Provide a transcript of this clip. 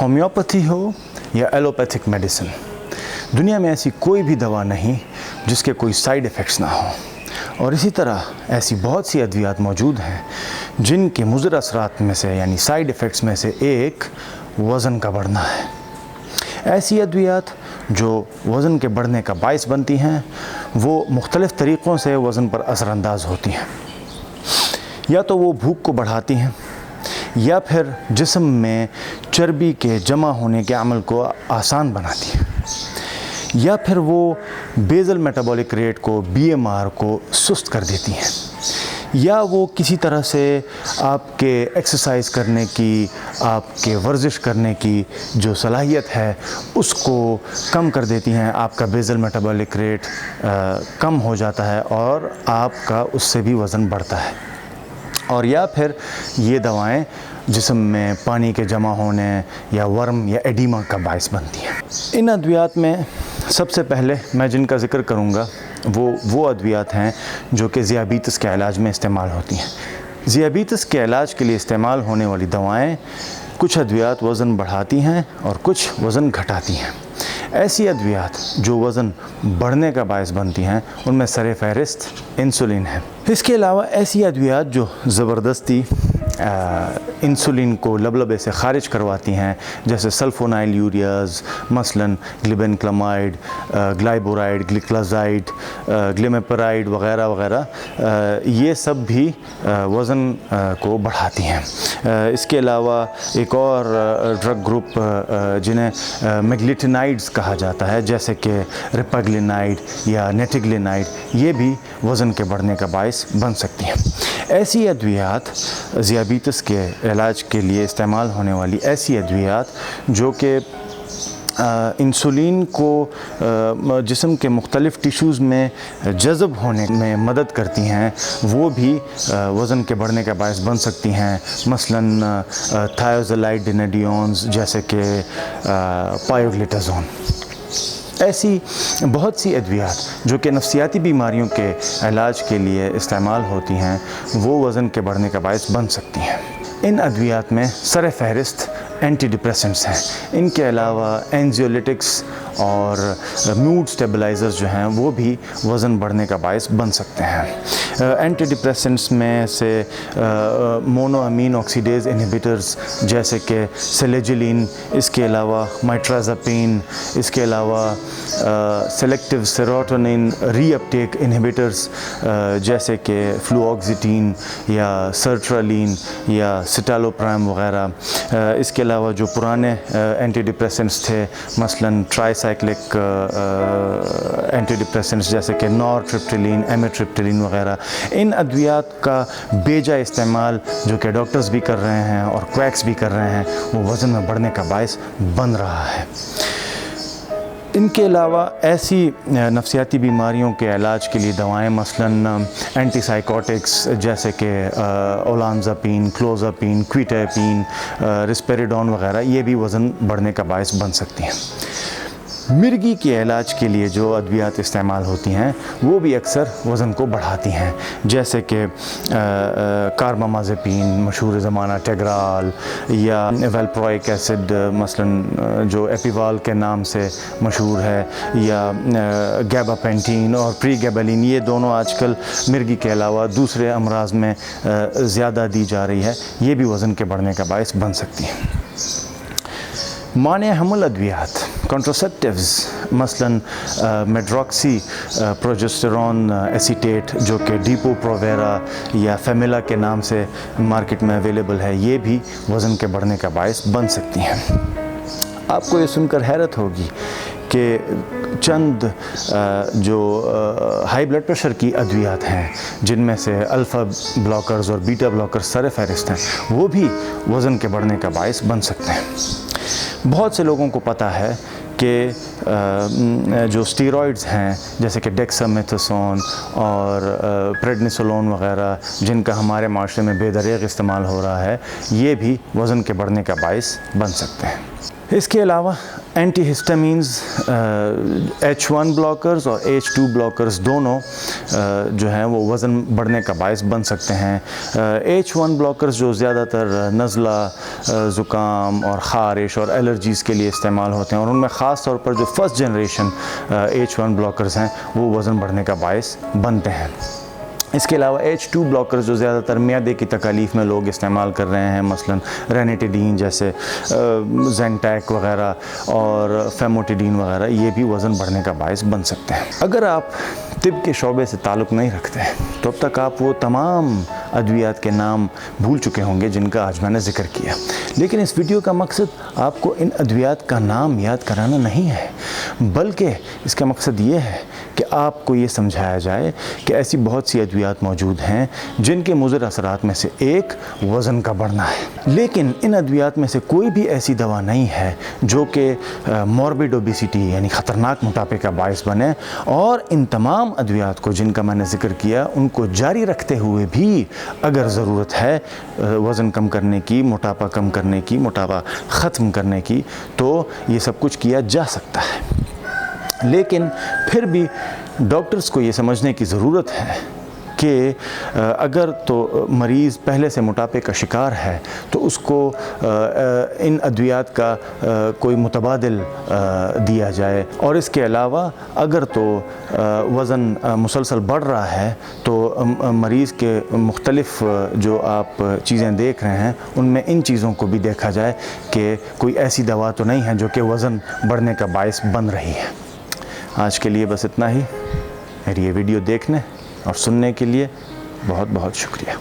Homeopathy हो या allopathic medicine, दुनिया में ऐसी कोई भी दवा नहीं जिसके कोई साइड इफ़ेक्ट्स ना हो। और इसी तरह ऐसी बहुत सी अद्वियात मौजूद हैं जिनके मुज़र असरात में से यानी साइड इफ़ेक्ट्स में से एक वज़न का बढ़ना है। ऐसी अद्वियात जो वज़न के बढ़ने का बाइस बनती हैं वो मुख्तलिफ़ तरीक़ों से वज़न पर असरानंदाज होती हैं। या तो वो भूख को बढ़ाती हैं, या फिर जिस्म में चर्बी के जमा होने के अमल को आसान बनाती हैं, या फिर वो बेसल मेटाबॉलिक रेट को BMR को सुस्त कर देती हैं, या वो किसी तरह से आपके एक्सरसाइज करने की, आपके वर्जिश करने की जो सलाहियत है उसको कम कर देती हैं। आपका बेसल मेटाबॉलिक रेट कम हो जाता है और आपका उससे भी वज़न बढ़ता है। और या फिर ये दवाएं जिस्म में पानी के जमा होने या वर्म या एडिमा का बाइस बनती हैं। इन अद्वियात में सबसे पहले मैं जिनका ज़िक्र करूँगा वो अद्वियात हैं जो कि ज़ियाबीतस के इलाज में इस्तेमाल होती हैं। ज़ियाबीतस के इलाज के लिए इस्तेमाल होने वाली दवाएं, कुछ अद्वियात वज़न बढ़ाती हैं और कुछ वज़न घटाती हैं। ऐसी अद्वियात जो वज़न बढ़ने का बायस बनती हैं उनमें सर फहरिस्त इंसुलिन है। इसके अलावा ऐसी अद्वियात जो ज़बरदस्ती इंसुलिन को लबलबे से ख़ारिज करवाती हैं, जैसे सल्फोनाइल यूरियाज़, मसलन ग्लिबेनक्लामाइड, ग्लाइबोराइड, ग्लिक्लाजाइड, ग्लिमेपेराइड वग़ैरह वग़ैरह, ये सब भी वज़न को बढ़ाती हैं। इसके अलावा एक और ड्रग ग्रुप जिन्हें मेग्लिटिनाइड्स कहा जाता है, जैसे कि रिपाग्लिनाइड या नेटिग्लिनाइड, ये भी वज़न के बढ़ने का बायस बन सकती हैं। ऐसी अद्वियात ज़ियाबीतस के इलाज के लिए इस्तेमाल होने वाली ऐसी अद्वियात जो कि इंसुलिन को जिस्म के मुख्तलिफ़ टिश्यूज़ में जज़ब होने में मदद करती हैं, वो भी वज़न के बढ़ने का बायस बन सकती हैं। मसलन थायोज़ोलाइडिनोडियोन्स जैसे कि पायोग्लिटाज़ोन। ऐसी बहुत सी अद्वियात जो कि नफ्सियाती बीमारियों के इलाज के लिए इस्तेमाल होती हैं वो वज़न के बढ़ने का बायस बन सकती हैं। इन अद्वियात में सर फहरिस्त एंटी डिप्रेसेंट्स हैं। इनके अलावा एंजियोलिटिक्स और मूड स्टेबलाइज़र्स जो हैं वो भी वज़न बढ़ने का बायस बन सकते हैं। एंटी डिप्रेसेंट्स में से मोनोअमीन ऑक्सीडेज़ इनहिबिटर्स जैसे कि सेलेजिलिन, इसके अलावा माइट्राज़ापिन, इसके अलावा सेलेक्टिव सेरोटोनिन रीअपटेक इनहिबिटर्स जैसे कि फ्लूऑक्सिटीन या सर्ट्रालिन या सिटालोप्राम वग़ैरह। इसके अलावा जो पुराने एंटी डिप्रेसेंट्स थे, मसलन ट्राईसाइक्लिक एंटी डिप्रेसेंट्स जैसे कि नॉरट्रिप्टिलिन, एमिट्रिप्टिलिन वग़ैरह, इन अद्वियात का बेजा इस्तेमाल जो कि डॉक्टर्स भी कर रहे हैं और क्वैक्स भी कर रहे हैं, वो वज़न में बढ़ने का बायस बन रहा है। इनके अलावा ऐसी नफ्सियाती बीमारियों के इलाज के लिए दवाएं, मसलन एंटीसाइकोटिक्स जैसे कि ओलानज़ापिन, क्लोज़ापिन, क्विटापिन, रिस्पेरिडोन वग़ैरह, ये भी वज़न बढ़ने का बायस बन सकती हैं। मिर्गी के इलाज के लिए जो अद्वियात इस्तेमाल होती हैं वो भी अक्सर वज़न को बढ़ाती हैं, जैसे कि कार्बामाज़ेपिन, मशहूर ज़माना टेग्राल, या वेल्प्रोइक एसिड मसलन जो एपिवाल के नाम से मशहूर है, या गैबापेंटीन और प्रीगैबलिन, ये दोनों आजकल मिर्गी के अलावा दूसरे अमराज में ज़्यादा दी जा रही है। ये भी वज़न के बढ़ने का बायस बन सकती है। माने हमल अद्वियात कॉन्ट्रासेप्टिव्स मसलन मेड्रॉक्सी प्रोजेस्टेरॉन एसीटेट जो कि डीपो प्रोवेरा या फेमिला के नाम से मार्केट में अवेलेबल है, ये भी वज़न के बढ़ने का बायस बन सकती हैं। आपको ये सुनकर हैरत होगी कि चंद जो हाई ब्लड प्रेशर की अद्वियात हैं जिनमें से अल्फ़ा ब्लॉकर्स और बीटा ब्लॉकर्स सर फहरिस्त हैं, वो भी वज़न के बढ़ने का बायस बन सकते हैं। बहुत से लोगों को पता है कि जो स्टीरॉइड्स हैं जैसे कि डेक्सामेथासोन और प्रेडनिसोलोन वग़ैरह, जिनका हमारे माशरे में बेदरिग इस्तेमाल हो रहा है, ये भी वज़न के बढ़ने का बायस बन सकते हैं। इसके अलावा एंटी हिस्टामीन्स H1 ब्लॉकर्स और H2 ब्लॉकर्स दोनों जो हैं वो वज़न बढ़ने का बायस बन सकते हैं। H1 ब्लॉकर्स जो ज़्यादातर नज़ला, ज़ुकाम और ख़ारिश और एलर्जीज़ के लिए इस्तेमाल होते हैं, और उनमें ख़ास तौर पर जो फर्स्ट जनरेशन H1 ब्लॉकर्स हैं वो वज़न बढ़ने का बायस बनते हैं। इसके अलावा H2 ब्लॉकर्स जो ज़्यादातर मियादे की तकालीफ में लोग इस्तेमाल कर रहे हैं, मसलन रेनिटिडीन जैसे ज़ेंटैक वगैरह और फेमोटिडीन वगैरह, ये भी वज़न बढ़ने का बायस बन सकते हैं। अगर आप तिब के शोबे से ताल्लुक़ नहीं रखते तो अब तक आप वो तमाम अद्वियात के नाम भूल चुके होंगे जिनका आज मैंने ज़िक्र किया। लेकिन इस वीडियो का मकसद आपको इन अद्वियात का नाम याद कराना नहीं है, बल्कि इसका मकसद ये है कि आपको ये समझाया जाए कि ऐसी बहुत सी अद्वियात मौजूद हैं जिनके मुज़र असरात में से एक वज़न का बढ़ना है। लेकिन इन अद्वियात में से कोई भी ऐसी दवा नहीं है जो कि मॉर्बिड ओबेसिटी यानी ख़तरनाक मोटापे का बायस बने, और इन तमाम अद्वियात को जिनका मैंने ज़िक्र किया उनको जारी रखते हुए भी अगर ज़रूरत है वज़न कम करने की, मोटापा कम करने की, मोटापा ख़त्म करने की, तो ये सब कुछ किया जा सकता है। लेकिन फिर भी डॉक्टर्स को ये समझने की ज़रूरत है कि अगर तो मरीज़ पहले से मोटापे का शिकार है तो उसको इन अद्वियात का कोई मुतबादिल दिया जाए, और इसके अलावा अगर तो वज़न मुसलसल बढ़ रहा है तो मरीज़ के मुख्तलिफ़ जो आप चीज़ें देख रहे हैं उनमें इन चीज़ों को भी देखा जाए कि कोई ऐसी दवा तो नहीं है जो कि वज़न बढ़ने का बायस बन रही है। आज के लिए बस इतना ही। मेरी ये वीडियो देखने और सुनने के लिए बहुत बहुत शुक्रिया।